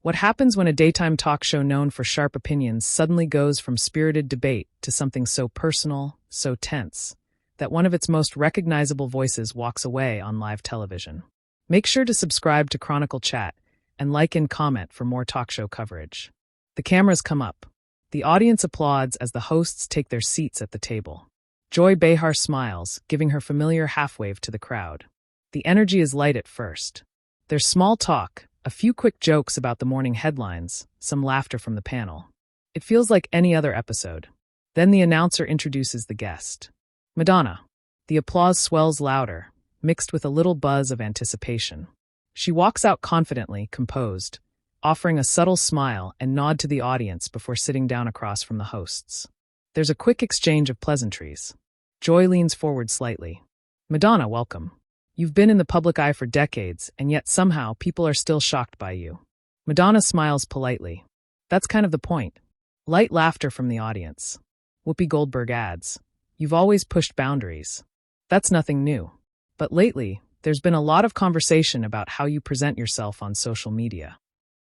What happens when a daytime talk show known for sharp opinions suddenly goes from spirited debate to something so personal, so tense, that one of its most recognizable voices walks away on live television? Make sure to subscribe to Chronicle Chat and like and comment for more talk show coverage. The cameras come up. The audience applauds as the hosts take their seats at the table. Joy Behar smiles, giving her familiar half-wave to the crowd. The energy is light at first. There's small talk, a few quick jokes about the morning headlines, some laughter from the panel. It feels like any other episode. Then the announcer introduces the guest. Madonna. The applause swells louder, mixed with a little buzz of anticipation. She walks out confidently, composed, offering a subtle smile and nod to the audience before sitting down across from the hosts. There's a quick exchange of pleasantries. Joy leans forward slightly. Madonna, welcome. You've been in the public eye for decades, and yet somehow people are still shocked by you. Madonna smiles politely. That's kind of the point. Light laughter from the audience. Whoopi Goldberg adds, "You've always pushed boundaries." That's nothing new. But lately, there's been a lot of conversation about how you present yourself on social media.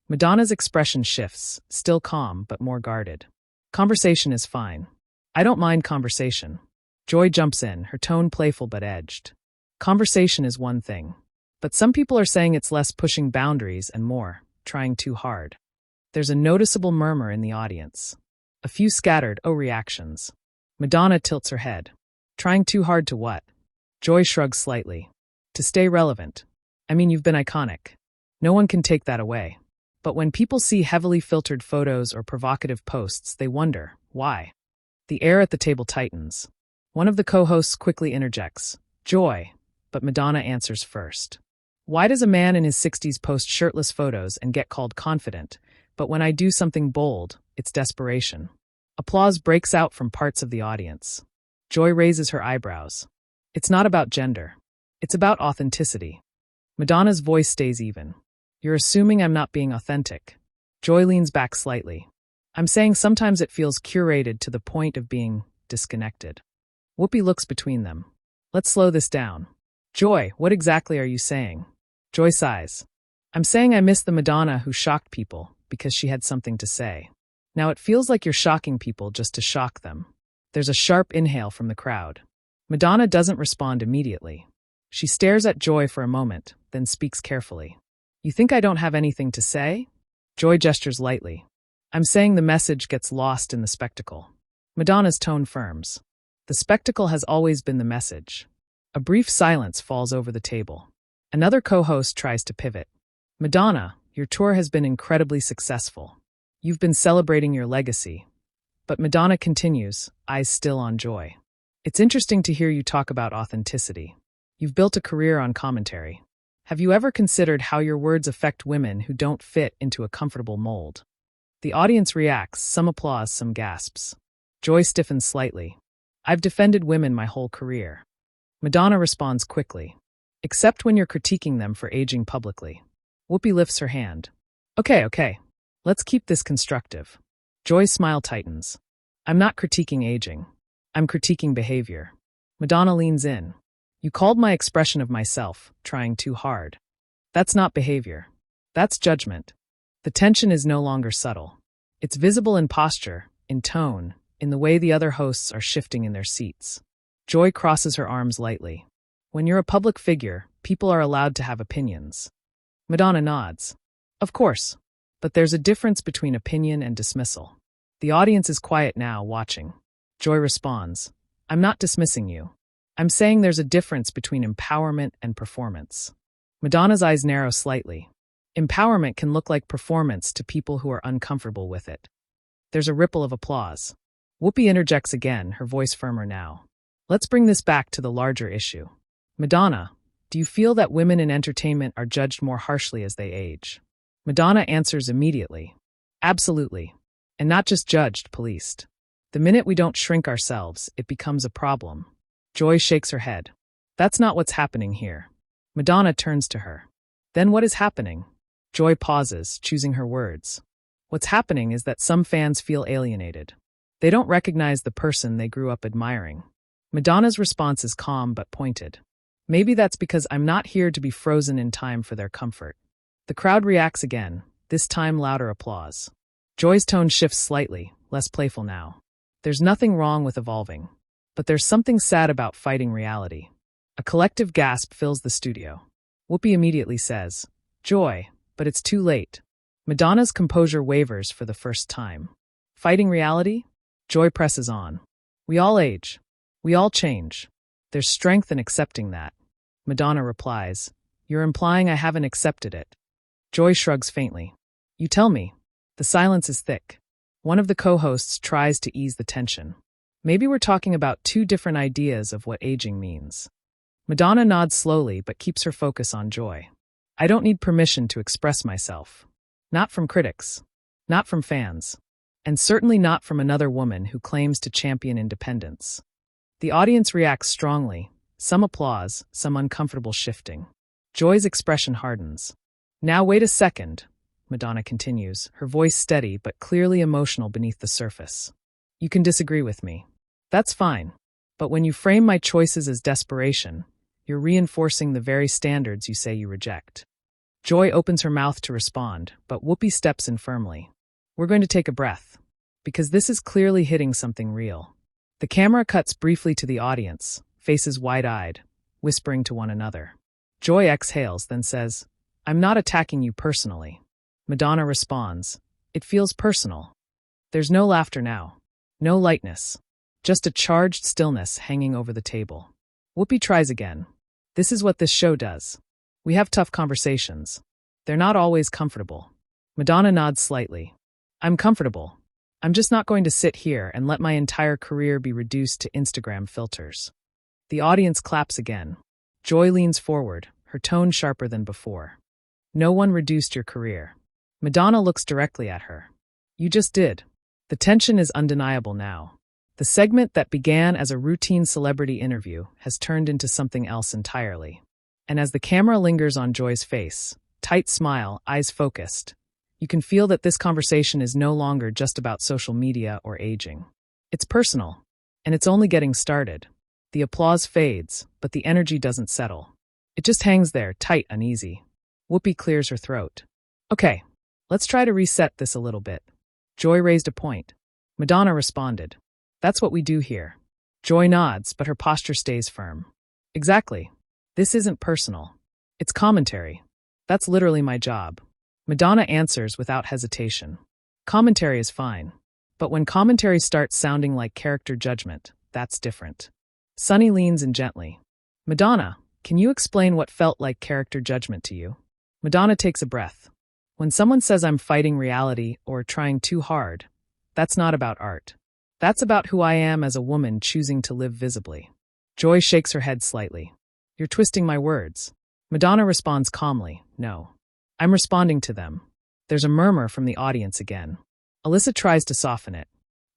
Madonna's expression shifts, still calm but more guarded. Conversation is fine. I don't mind conversation. Joy jumps in, her tone playful but edged. Conversation is one thing. But some people are saying it's less pushing boundaries and more trying too hard. There's a noticeable murmur in the audience. A few scattered reactions. Madonna tilts her head. Trying too hard to what? Joy shrugs slightly. To stay relevant. I mean, you've been iconic. No one can take that away. But when people see heavily filtered photos or provocative posts, they wonder, why? The air at the table tightens. One of the co-hosts quickly interjects, Joy, but Madonna answers first. Why does a man in his 60s post shirtless photos and get called confident, but when I do something bold, it's desperation? Applause breaks out from parts of the audience. Joy raises her eyebrows. It's not about gender. It's about authenticity. Madonna's voice stays even. You're assuming I'm not being authentic. Joy leans back slightly. I'm saying sometimes it feels curated to the point of being disconnected. Whoopi looks between them. Let's slow this down. Joy, what exactly are you saying? Joy sighs. I'm saying I miss the Madonna who shocked people because she had something to say. Now it feels like you're shocking people just to shock them. There's a sharp inhale from the crowd. Madonna doesn't respond immediately. She stares at Joy for a moment, then speaks carefully. You think I don't have anything to say? Joy gestures lightly. I'm saying the message gets lost in the spectacle. Madonna's tone firms. The spectacle has always been the message. A brief silence falls over the table. Another co-host tries to pivot. Madonna, your tour has been incredibly successful. You've been celebrating your legacy. But Madonna continues, eyes still on Joy. It's interesting to hear you talk about authenticity. You've built a career on commentary. Have you ever considered how your words affect women who don't fit into a comfortable mold? The audience reacts, some applause, some gasps. Joy stiffens slightly. I've defended women my whole career. Madonna responds quickly. Except when you're critiquing them for aging publicly. Whoopi lifts her hand. Okay. Let's keep this constructive. Joy's smile tightens. I'm not critiquing aging. I'm critiquing behavior. Madonna leans in. You called my expression of myself trying too hard. That's not behavior. That's judgment. The tension is no longer subtle. It's visible in posture, in tone, in the way the other hosts are shifting in their seats. Joy crosses her arms lightly. When you're a public figure, people are allowed to have opinions. Madonna nods. Of course. But there's a difference between opinion and dismissal. The audience is quiet now, watching. Joy responds. I'm not dismissing you. I'm saying there's a difference between empowerment and performance. Madonna's eyes narrow slightly. Empowerment can look like performance to people who are uncomfortable with it. There's a ripple of applause. Whoopi interjects again, her voice firmer now. Let's bring this back to the larger issue. Madonna, do you feel that women in entertainment are judged more harshly as they age? Madonna answers immediately. Absolutely. And not just judged, policed. The minute we don't shrink ourselves, it becomes a problem. Joy shakes her head. That's not what's happening here. Madonna turns to her. Then what is happening? Joy pauses, choosing her words. What's happening is that some fans feel alienated. They don't recognize the person they grew up admiring. Madonna's response is calm but pointed. Maybe that's because I'm not here to be frozen in time for their comfort. The crowd reacts again, this time louder applause. Joy's tone shifts slightly, less playful now. There's nothing wrong with evolving, but there's something sad about fighting reality. A collective gasp fills the studio. Whoopi immediately says, "Joy, but it's too late." Madonna's composure wavers for the first time. Fighting reality? Joy presses on. We all age. We all change. There's strength in accepting that. Madonna replies, "You're implying I haven't accepted it." Joy shrugs faintly. "You tell me." The silence is thick. One of the co-hosts tries to ease the tension. "Maybe we're talking about two different ideas of what aging means." Madonna nods slowly but keeps her focus on Joy. "I don't need permission to express myself. Not from critics. Not from fans. And certainly not from another woman who claims to champion independence." The audience reacts strongly, some applause, some uncomfortable shifting. Joy's expression hardens. "Now wait a second," Madonna continues, her voice steady but clearly emotional beneath the surface. "You can disagree with me. That's fine. But when you frame my choices as desperation, you're reinforcing the very standards you say you reject." Joy opens her mouth to respond, but Whoopi steps in firmly. "We're going to take a breath, because this is clearly hitting something real." The camera cuts briefly to the audience, faces wide-eyed, whispering to one another. Joy exhales, then says, "I'm not attacking you personally." Madonna responds, "It feels personal." There's no laughter now. No lightness. Just a charged stillness hanging over the table. Whoopi tries again. "This is what this show does. We have tough conversations. They're not always comfortable." Madonna nods slightly. "I'm comfortable. I'm just not going to sit here and let my entire career be reduced to Instagram filters." The audience claps again. Joy leans forward, her tone sharper than before. "No one reduced your career." Madonna looks directly at her. "You just did." The tension is undeniable now. The segment that began as a routine celebrity interview has turned into something else entirely. And as the camera lingers on Joy's face, tight smile, eyes focused, you can feel that this conversation is no longer just about social media or aging. It's personal, and it's only getting started. The applause fades, but the energy doesn't settle. It just hangs there, tight, uneasy. Whoopi clears her throat. "Okay, let's try to reset this a little bit." Joy raised a point. Madonna responded, "That's what we do here." Joy nods, but her posture stays firm. "Exactly. This isn't personal. It's commentary. That's literally my job." Madonna answers without hesitation. "Commentary is fine. But when commentary starts sounding like character judgment, that's different." Sunny leans in gently. "Madonna, can you explain what felt like character judgment to you?" Madonna takes a breath. "When someone says I'm fighting reality or trying too hard, that's not about art. That's about who I am as a woman choosing to live visibly." Joy shakes her head slightly. "You're twisting my words." Madonna responds calmly, "No. I'm responding to them." There's a murmur from the audience again. Alyssa tries to soften it.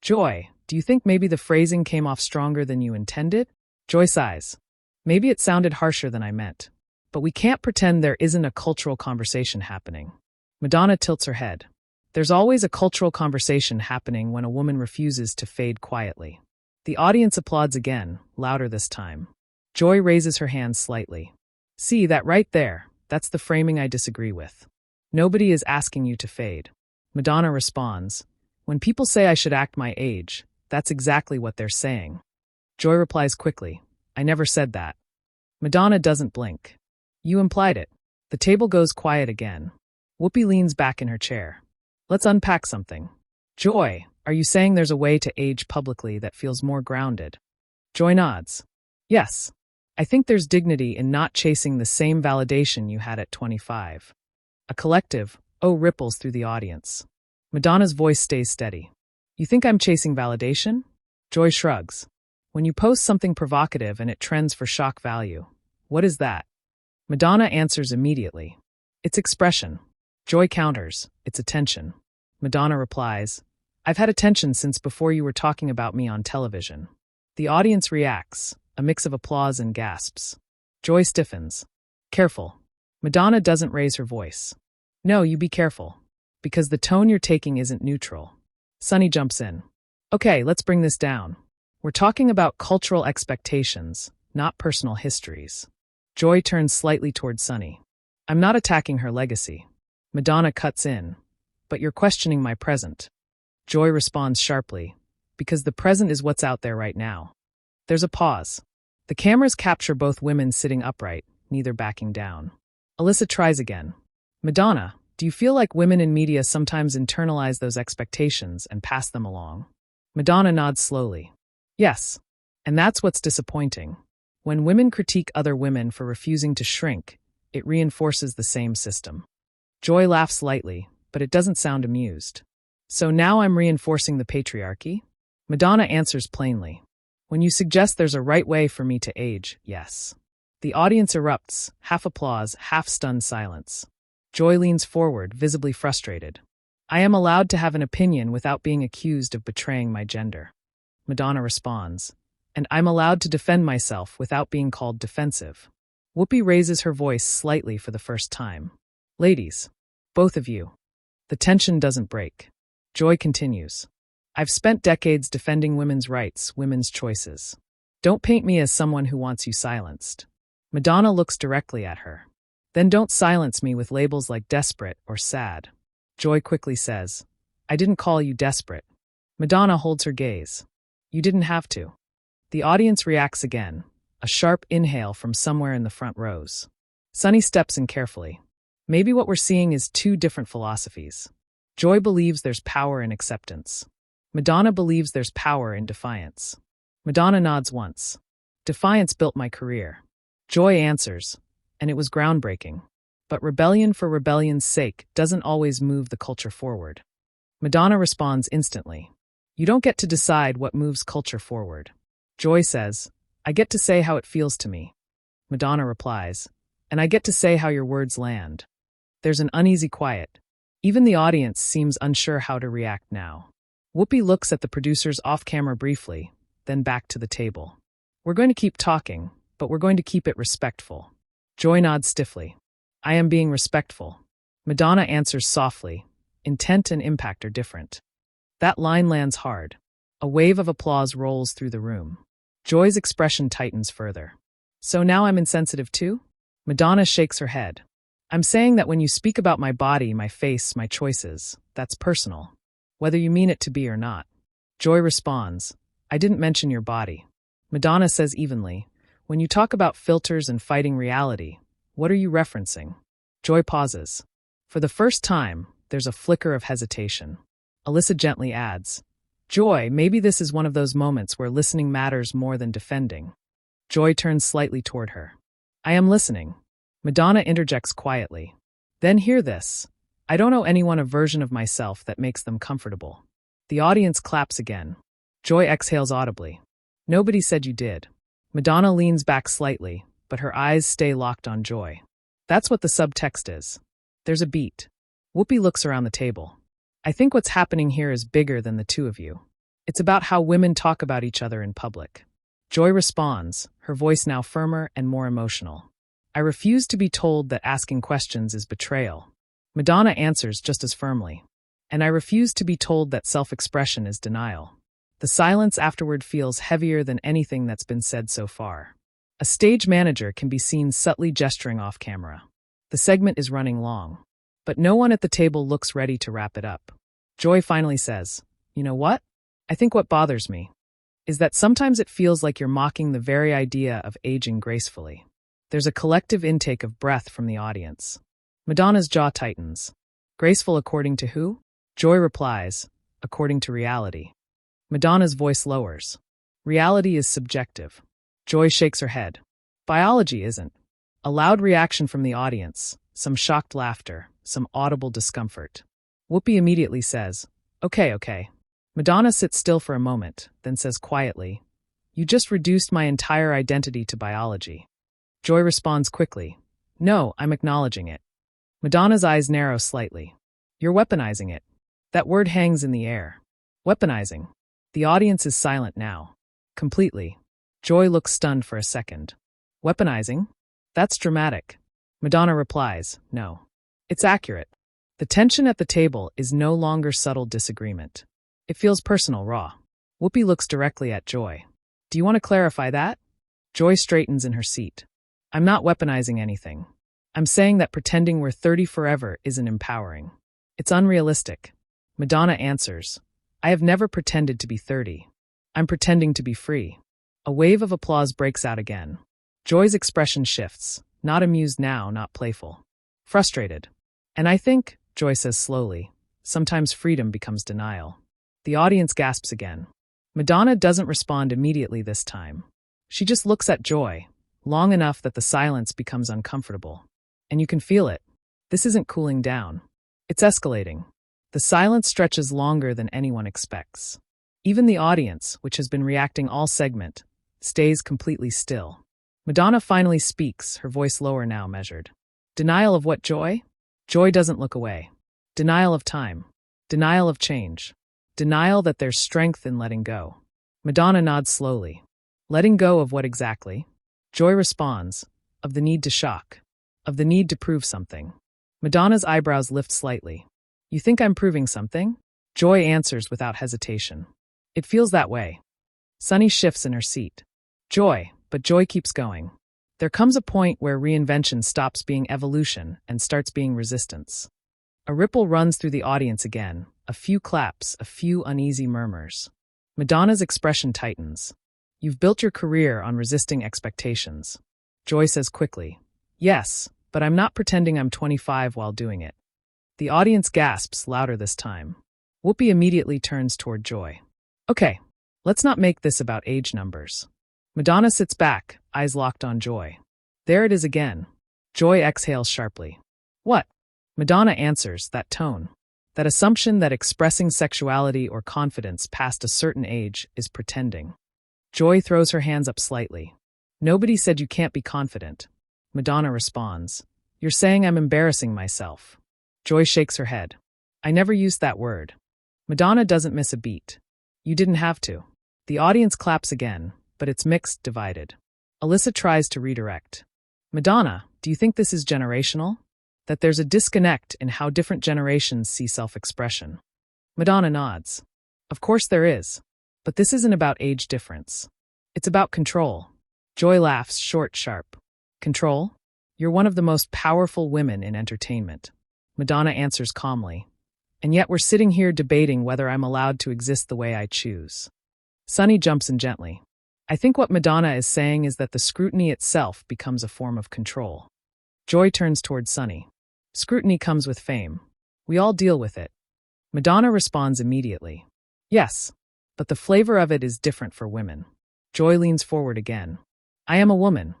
"Joy, do you think maybe the phrasing came off stronger than you intended?" Joy sighs. "Maybe it sounded harsher than I meant. But we can't pretend there isn't a cultural conversation happening." Madonna tilts her head. "There's always a cultural conversation happening when a woman refuses to fade quietly." The audience applauds again, louder this time. Joy raises her hand slightly. "See, that right there, that's the framing I disagree with. Nobody is asking you to fade." Madonna responds, "When people say I should act my age, that's exactly what they're saying." Joy replies quickly, "I never said that." Madonna doesn't blink. "You implied it." The table goes quiet again. Whoopi leans back in her chair. "Let's unpack something." "Joy, are you saying there's a way to age publicly that feels more grounded?" Joy nods. "Yes. I think there's dignity in not chasing the same validation you had at 25. A collective, "oh" ripples through the audience. Madonna's voice stays steady. "You think I'm chasing validation?" Joy shrugs. "When you post something provocative and it trends for shock value, what is that?" Madonna answers immediately. "It's expression." Joy counters, "It's attention." Madonna replies, "I've had attention since before you were talking about me on television." The audience reacts, a mix of applause and gasps. Joy stiffens. "Careful." Madonna doesn't raise her voice. "No, you be careful. Because the tone you're taking isn't neutral." Sunny jumps in. "Okay, let's bring this down. We're talking about cultural expectations, not personal histories." Joy turns slightly toward Sunny. "I'm not attacking her legacy." Madonna cuts in. But you're questioning my present. Joy responds sharply. Because the present is what's out there right now. There's a pause. The cameras capture both women sitting upright, neither backing down. Alyssa tries again. Madonna, do you feel like women in media sometimes internalize those expectations and pass them along? Madonna nods slowly. Yes. And that's what's disappointing. When women critique other women for refusing to shrink, it reinforces the same system. Joy laughs lightly, but it doesn't sound amused. So now I'm reinforcing the patriarchy? Madonna answers plainly. When you suggest there's a right way for me to age, yes. The audience erupts, half applause, half stunned silence. Joy leans forward, visibly frustrated. I am allowed to have an opinion without being accused of betraying my gender. Madonna responds. And I'm allowed to defend myself without being called defensive. Whoopi raises her voice slightly for the first time. Ladies, both of you. The tension doesn't break. Joy continues. I've spent decades defending women's rights, women's choices. Don't paint me as someone who wants you silenced. Madonna looks directly at her. Then don't silence me with labels like desperate or sad. Joy quickly says, I didn't call you desperate. Madonna holds her gaze. You didn't have to. The audience reacts again, a sharp inhale from somewhere in the front rows. Sunny steps in carefully. Maybe what we're seeing is two different philosophies. Joy believes there's power in acceptance. Madonna believes there's power in defiance. Madonna nods once. Defiance built my career. Joy answers, and it was groundbreaking. But rebellion for rebellion's sake doesn't always move the culture forward. Madonna responds instantly. You don't get to decide what moves culture forward. Joy says, I get to say how it feels to me. Madonna replies, and I get to say how your words land. There's an uneasy quiet. Even the audience seems unsure how to react now. Whoopi looks at the producers off-camera briefly, then back to the table. We're going to keep talking, but we're going to keep it respectful. Joy nods stiffly. I am being respectful. Madonna answers softly. Intent and impact are different. That line lands hard. A wave of applause rolls through the room. Joy's expression tightens further. So now I'm insensitive too? Madonna shakes her head. I'm saying that when you speak about my body, my face, my choices, that's personal. Whether you mean it to be or not. Joy responds, I didn't mention your body. Madonna says evenly, when you talk about filters and fighting reality, what are you referencing? Joy pauses. For the first time, there's a flicker of hesitation. Alyssa gently adds, Joy, maybe this is one of those moments where listening matters more than defending. Joy turns slightly toward her. I am listening. Madonna interjects quietly. Then hear this. I don't owe anyone a version of myself that makes them comfortable. The audience claps again. Joy exhales audibly. Nobody said you did. Madonna leans back slightly, but her eyes stay locked on Joy. That's what the subtext is. There's a beat. Whoopi looks around the table. I think what's happening here is bigger than the two of you. It's about how women talk about each other in public. Joy responds, her voice now firmer and more emotional. I refuse to be told that asking questions is betrayal. Madonna answers just as firmly. And I refuse to be told that self-expression is denial. The silence afterward feels heavier than anything that's been said so far. A stage manager can be seen subtly gesturing off camera. The segment is running long. But no one at the table looks ready to wrap it up. Joy finally says, You know what? I think what bothers me is that sometimes it feels like you're mocking the very idea of aging gracefully. There's a collective intake of breath from the audience. Madonna's jaw tightens. Graceful according to who? Joy replies, according to reality. Madonna's voice lowers. Reality is subjective. Joy shakes her head. Biology isn't. A loud reaction from the audience, some shocked laughter, some audible discomfort. Whoopi immediately says, Okay. Madonna sits still for a moment, then says quietly, You just reduced my entire identity to biology. Joy responds quickly, No, I'm acknowledging it. Madonna's eyes narrow slightly. You're weaponizing it. That word hangs in the air. Weaponizing. The audience is silent now. Completely. Joy looks stunned for a second. Weaponizing? That's dramatic. Madonna replies, No. It's accurate. The tension at the table is no longer subtle disagreement. It feels personal, raw. Whoopi looks directly at Joy. Do you want to clarify that? Joy straightens in her seat. I'm not weaponizing anything. I'm saying that pretending we're 30 forever isn't empowering. It's unrealistic. Madonna answers, I have never pretended to be 30. I'm pretending to be free. A wave of applause breaks out again. Joy's expression shifts, not amused now, not playful. Frustrated. And I think, Joy says slowly, sometimes freedom becomes denial. The audience gasps again. Madonna doesn't respond immediately this time. She just looks at Joy, long enough that the silence becomes uncomfortable. And you can feel it. This isn't cooling down. It's escalating. The silence stretches longer than anyone expects. Even the audience, which has been reacting all segment, stays completely still. Madonna finally speaks, her voice lower now, measured. Denial of what, Joy? Joy doesn't look away. Denial of time. Denial of change. Denial that there's strength in letting go. Madonna nods slowly. Letting go of what exactly? Joy responds, of the need to shock. Of the need to prove something. Madonna's eyebrows lift slightly. You think I'm proving something? Joy answers without hesitation. It feels that way. Sunny shifts in her seat. Joy, but Joy keeps going. There comes a point where reinvention stops being evolution and starts being resistance. A ripple runs through the audience again, a few claps, a few uneasy murmurs. Madonna's expression tightens. You've built your career on resisting expectations. Joy says quickly, yes, but I'm not pretending I'm 25 while doing it. The audience gasps louder this time. Whoopi immediately turns toward Joy. Okay, let's not make this about age numbers. Madonna sits back, eyes locked on Joy. There it is again. Joy exhales sharply. What? Madonna answers, that tone. That assumption that expressing sexuality or confidence past a certain age is pretending. Joy throws her hands up slightly. Nobody said you can't be confident. Madonna responds. You're saying I'm embarrassing myself. Joy shakes her head. I never used that word. Madonna doesn't miss a beat. You didn't have to. The audience claps again, but it's mixed, divided. Alyssa tries to redirect. Madonna, do you think this is generational? That there's a disconnect in how different generations see self-expression? Madonna nods. Of course there is. But this isn't about age difference. It's about control. Joy laughs, short, sharp. Control? You're one of the most powerful women in entertainment. Madonna answers calmly. And yet we're sitting here debating whether I'm allowed to exist the way I choose. Sunny jumps in gently. I think what Madonna is saying is that the scrutiny itself becomes a form of control. Joy turns toward Sunny. Scrutiny comes with fame. We all deal with it. Madonna responds immediately. Yes, but the flavor of it is different for women. Joy leans forward again. I am a woman.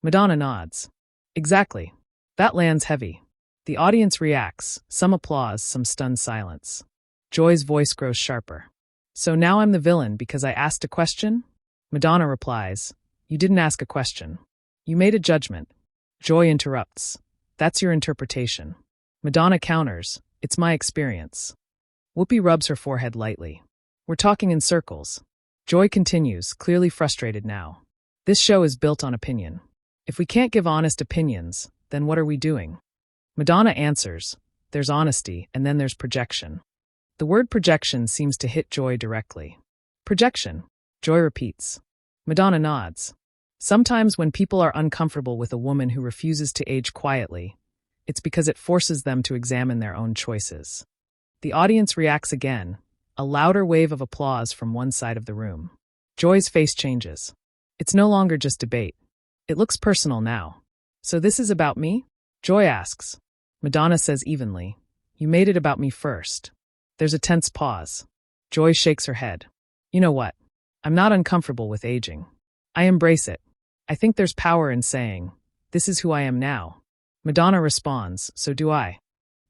Madonna nods. Exactly. That lands heavy. The audience reacts, some applause, some stunned silence. Joy's voice grows sharper. So now I'm the villain because I asked a question? Madonna replies, you didn't ask a question. You made a judgment. Joy interrupts. That's your interpretation. Madonna counters, it's my experience. Whoopi rubs her forehead lightly. We're talking in circles. Joy continues, clearly frustrated now. This show is built on opinion. If we can't give honest opinions, then what are we doing? Madonna answers, there's honesty and then there's projection. The word projection seems to hit Joy directly. Projection. Joy repeats. Madonna nods. Sometimes when people are uncomfortable with a woman who refuses to age quietly, it's because it forces them to examine their own choices. The audience reacts again, a louder wave of applause from one side of the room. Joy's face changes. It's no longer just debate. It looks personal now. So this is about me? Joy asks. Madonna says evenly, you made it about me first. There's a tense pause. Joy shakes her head. You know what? I'm not uncomfortable with aging. I embrace it. I think there's power in saying, this is who I am now. Madonna responds, so do I.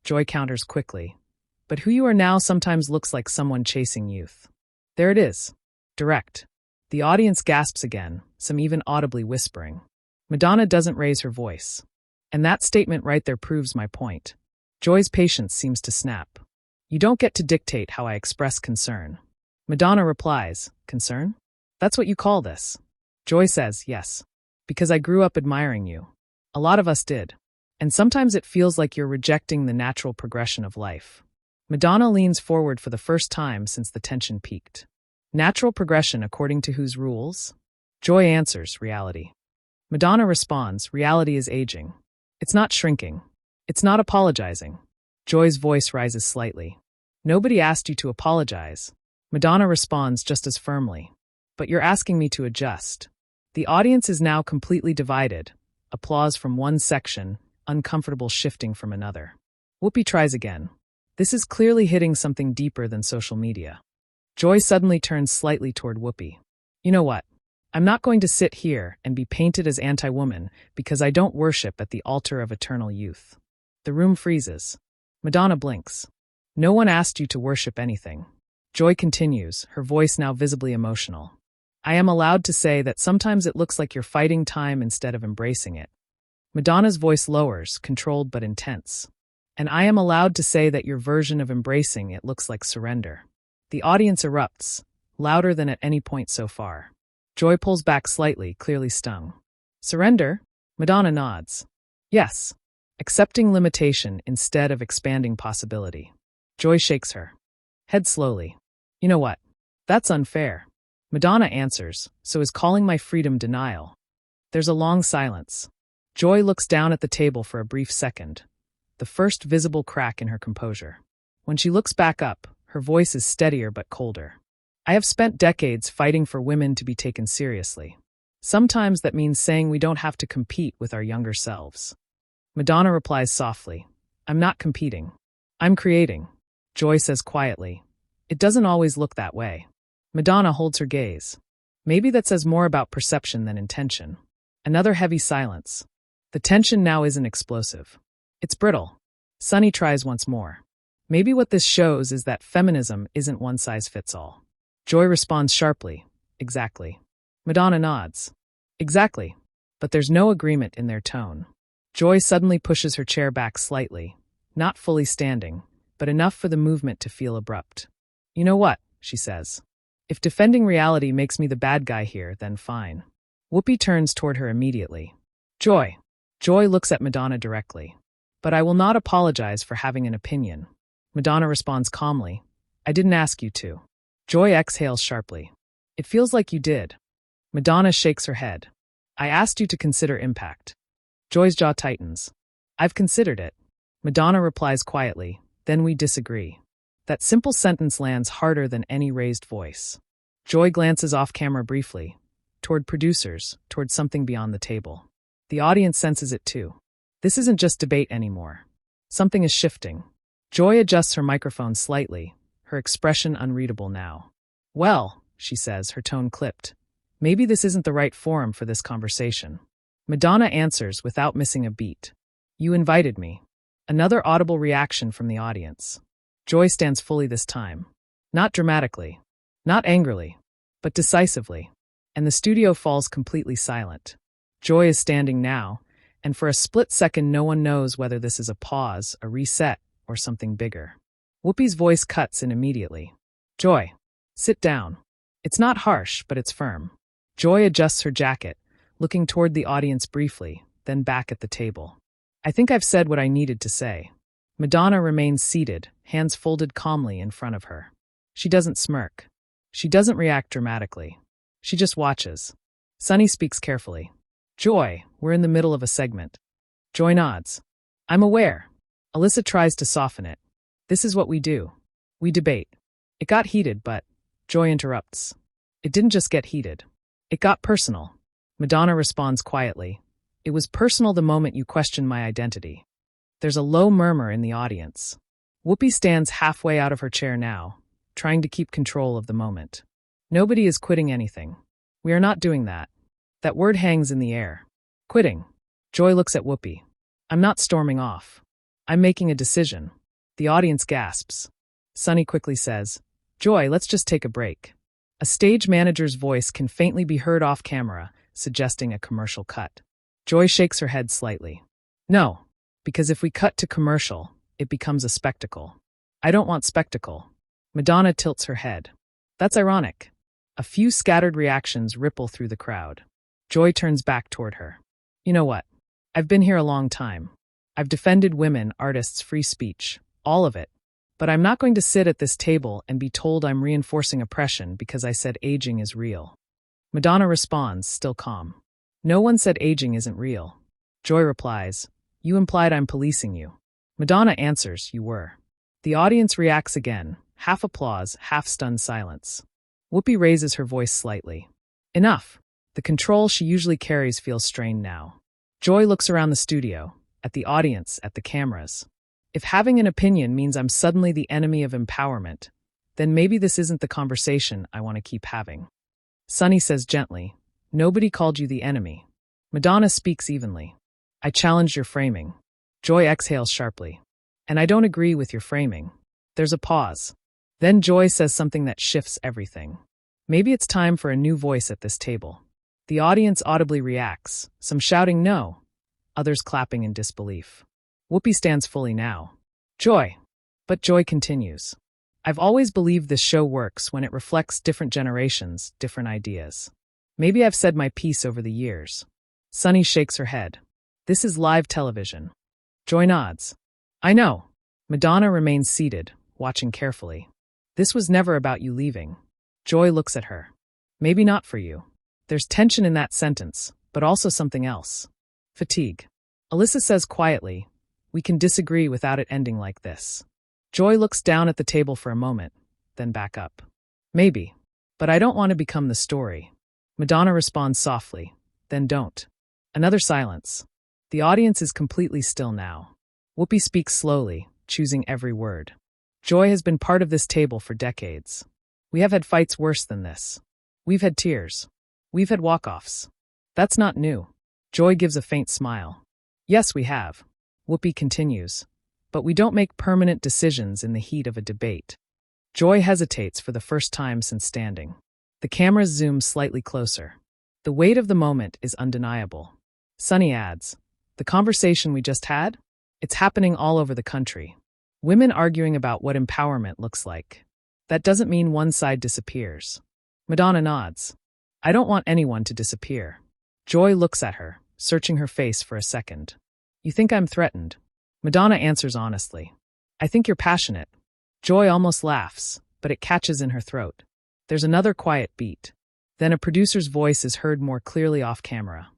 Joy counters quickly. But who you are now sometimes looks like someone chasing youth. There it is. Direct. The audience gasps again, some even audibly whispering. Madonna doesn't raise her voice. And that statement right there proves my point. Joy's patience seems to snap. You don't get to dictate how I express concern. Madonna replies, concern? That's what you call this. Joy says, yes. Because I grew up admiring you. A lot of us did. And sometimes it feels like you're rejecting the natural progression of life. Madonna leans forward for the first time since the tension peaked. Natural progression according to whose rules? Joy answers, reality. Madonna responds, reality is aging. It's not shrinking. It's not apologizing. Joy's voice rises slightly. Nobody asked you to apologize. Madonna responds just as firmly. But you're asking me to adjust. The audience is now completely divided. Applause from one section, uncomfortable shifting from another. Whoopi tries again. This is clearly hitting something deeper than social media. Joy suddenly turns slightly toward Whoopi. You know what? I'm not going to sit here and be painted as anti-woman because I don't worship at the altar of eternal youth. The room freezes. Madonna blinks. No one asked you to worship anything. Joy continues, her voice now visibly emotional. I am allowed to say that sometimes it looks like you're fighting time instead of embracing it. Madonna's voice lowers, controlled but intense. And I am allowed to say that your version of embracing it looks like surrender. The audience erupts, louder than at any point so far. Joy pulls back slightly, clearly stung. Surrender? Madonna nods. Yes. Accepting limitation instead of expanding possibility. Joy shakes her head slowly. You know what? That's unfair. Madonna answers, so is calling my freedom denial. There's a long silence. Joy looks down at the table for a brief second, the first visible crack in her composure. When she looks back up, her voice is steadier but colder. I have spent decades fighting for women to be taken seriously. Sometimes that means saying we don't have to compete with our younger selves. Madonna replies softly, I'm not competing. I'm creating. Joy says quietly, it doesn't always look that way. Madonna holds her gaze. Maybe that says more about perception than intention. Another heavy silence. The tension now isn't explosive. It's brittle. Sunny tries once more. Maybe what this shows is that feminism isn't one size fits all. Joy responds sharply. Exactly. Madonna nods. Exactly. But there's no agreement in their tone. Joy suddenly pushes her chair back slightly, not fully standing, but enough for the movement to feel abrupt. You know what? She says. If defending reality makes me the bad guy here, then fine. Whoopi turns toward her immediately. Joy. Joy looks at Madonna directly. But I will not apologize for having an opinion. Madonna responds calmly. I didn't ask you to. Joy exhales sharply. It feels like you did. Madonna shakes her head. I asked you to consider impact. Joy's jaw tightens. I've considered it. Madonna replies quietly. Then we disagree. That simple sentence lands harder than any raised voice. Joy glances off camera briefly, toward producers, toward something beyond the table. The audience senses it too. This isn't just debate anymore. Something is shifting. Joy adjusts her microphone slightly, her expression unreadable now. Well, she says, her tone clipped. Maybe this isn't the right forum for this conversation. Madonna answers without missing a beat. You invited me. Another audible reaction from the audience. Joy stands fully this time. Not dramatically, not angrily, but decisively. And the studio falls completely silent. Joy is standing now, and for a split second no one knows whether this is a pause, a reset, or something bigger. Whoopi's voice cuts in immediately. Joy, sit down. It's not harsh, but it's firm. Joy adjusts her jacket, looking toward the audience briefly, then back at the table. I think I've said what I needed to say. Madonna remains seated, hands folded calmly in front of her. She doesn't smirk. She doesn't react dramatically. She just watches. Sunny speaks carefully. Joy, we're in the middle of a segment. Joy nods. I'm aware. Alyssa tries to soften it. This is what we do. We debate. It got heated, but... Joy interrupts. It didn't just get heated. It got personal. Madonna responds quietly. It was personal the moment you questioned my identity. There's a low murmur in the audience. Whoopi stands halfway out of her chair now, trying to keep control of the moment. Nobody is quitting anything. We are not doing that. That word hangs in the air. Quitting. Joy looks at Whoopi. I'm not storming off. I'm making a decision. The audience gasps. Sunny quickly says, Joy, let's just take a break. A stage manager's voice can faintly be heard off camera, suggesting a commercial cut. Joy shakes her head slightly. No, because if we cut to commercial, it becomes a spectacle. I don't want spectacle. Madonna tilts her head. That's ironic. A few scattered reactions ripple through the crowd. Joy turns back toward her. You know what? I've been here a long time. I've defended women, artists, free speech, all of it. But I'm not going to sit at this table and be told I'm reinforcing oppression because I said aging is real. Madonna responds, still calm. No one said aging isn't real. Joy replies, You implied I'm policing you. Madonna answers, you were. The audience reacts again, half applause, half stunned silence. Whoopi raises her voice slightly. Enough. The control she usually carries feels strained now. Joy looks around the studio, at the audience, at the cameras. If having an opinion means I'm suddenly the enemy of empowerment, then maybe this isn't the conversation I want to keep having. Sunny says gently, nobody called you the enemy. Madonna speaks evenly. I challenged your framing. Joy exhales sharply. And I don't agree with your framing. There's a pause. Then Joy says something that shifts everything. Maybe it's time for a new voice at this table. The audience audibly reacts, some shouting no, others clapping in disbelief. Whoopi stands fully now. Joy. But Joy continues. I've always believed this show works when it reflects different generations, different ideas. Maybe I've said my piece over the years. Sunny shakes her head. This is live television. Joy nods. I know. Madonna remains seated, watching carefully. This was never about you leaving. Joy looks at her. Maybe not for you. There's tension in that sentence, but also something else. Fatigue. Alyssa says quietly, we can disagree without it ending like this. Joy looks down at the table for a moment, then back up. Maybe. But I don't want to become the story. Madonna responds softly. Then don't. Another silence. The audience is completely still now. Whoopi speaks slowly, choosing every word. Joy has been part of this table for decades. We have had fights worse than this. We've had tears. We've had walk-offs. That's not new. Joy gives a faint smile. Yes, we have. Whoopi continues. But we don't make permanent decisions in the heat of a debate. Joy hesitates for the first time since standing. The cameras zoom slightly closer. The weight of the moment is undeniable. Sunny adds, the conversation we just had? It's happening all over the country. Women arguing about what empowerment looks like. That doesn't mean one side disappears. Madonna nods. I don't want anyone to disappear. Joy looks at her, searching her face for a second. You think I'm threatened? Madonna answers honestly. I think you're passionate. Joy almost laughs, but it catches in her throat. There's another quiet beat. Then a producer's voice is heard more clearly off camera.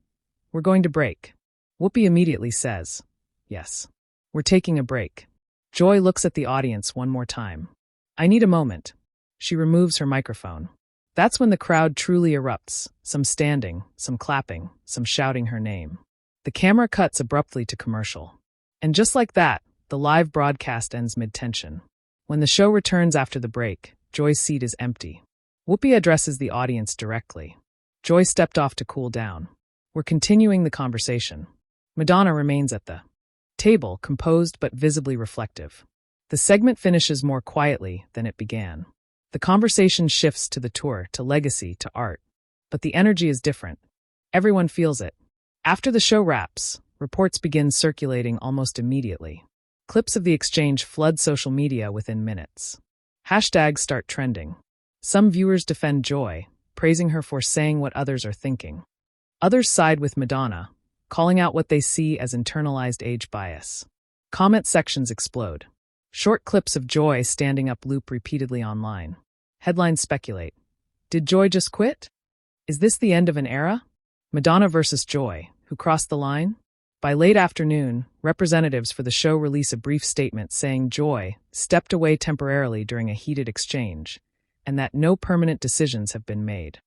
We're going to break. Whoopi immediately says, yes. We're taking a break. Joy looks at the audience one more time. I need a moment. She removes her microphone. That's when the crowd truly erupts, some standing, some clapping, some shouting her name. The camera cuts abruptly to commercial. And just like that, the live broadcast ends mid-tension. When the show returns after the break, Joy's seat is empty. Whoopi addresses the audience directly. Joy stepped off to cool down. We're continuing the conversation. Madonna remains at the table, composed but visibly reflective. The segment finishes more quietly than it began. The conversation shifts to the tour, to legacy, to art. But the energy is different. Everyone feels it. After the show wraps, reports begin circulating almost immediately. Clips of the exchange flood social media within minutes. Hashtags start trending. Some viewers defend Joy, praising her for saying what others are thinking. Others side with Madonna, calling out what they see as internalized age bias. Comment sections explode. Short clips of Joy standing up loop repeatedly online. Headlines speculate. Did Joy just quit? Is this the end of an era? Madonna versus Joy, who crossed the line? By late afternoon, representatives for the show release a brief statement saying Joy stepped away temporarily during a heated exchange, and that no permanent decisions have been made.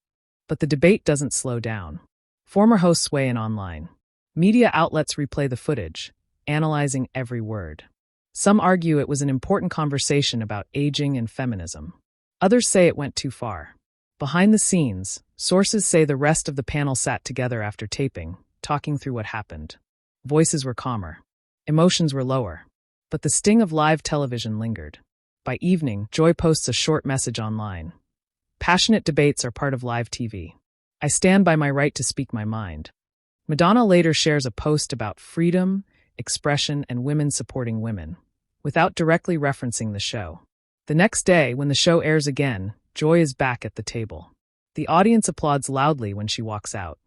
But the debate doesn't slow down. Former hosts weigh in online. Media outlets replay the footage, analyzing every word. Some argue it was an important conversation about aging and feminism. Others say it went too far. Behind the scenes, sources say the rest of the panel sat together after taping, talking through what happened. Voices were calmer. Emotions were lower. But the sting of live television lingered. By evening, Joy posts a short message online. Passionate debates are part of live TV. I stand by my right to speak my mind. Madonna later shares a post about freedom, expression, and women supporting women, without directly referencing the show. The next day, when the show airs again, Joy is back at the table. The audience applauds loudly when she walks out.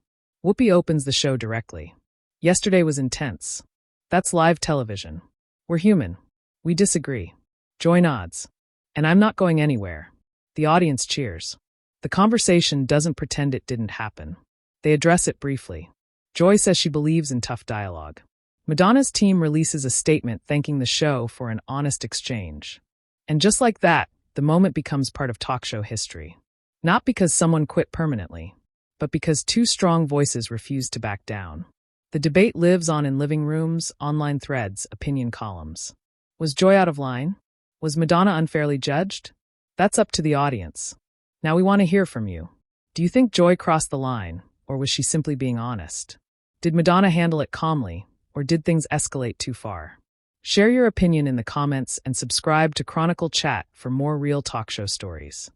Whoopi opens the show directly. Yesterday was intense. That's live television. We're human. We disagree. Joy nods. And I'm not going anywhere. The audience cheers. The conversation doesn't pretend it didn't happen. They address it briefly. Joy says she believes in tough dialogue. Madonna's team releases a statement thanking the show for an honest exchange. And just like that, the moment becomes part of talk show history. Not because someone quit permanently, but because two strong voices refused to back down. The debate lives on in living rooms, online threads, opinion columns. Was Joy out of line? Was Madonna unfairly judged? That's up to the audience. Now we want to hear from you. Do you think Joy crossed the line, or was she simply being honest? Did Madonna handle it calmly, or did things escalate too far? Share your opinion in the comments and subscribe to Chronicle Chat for more real talk show stories.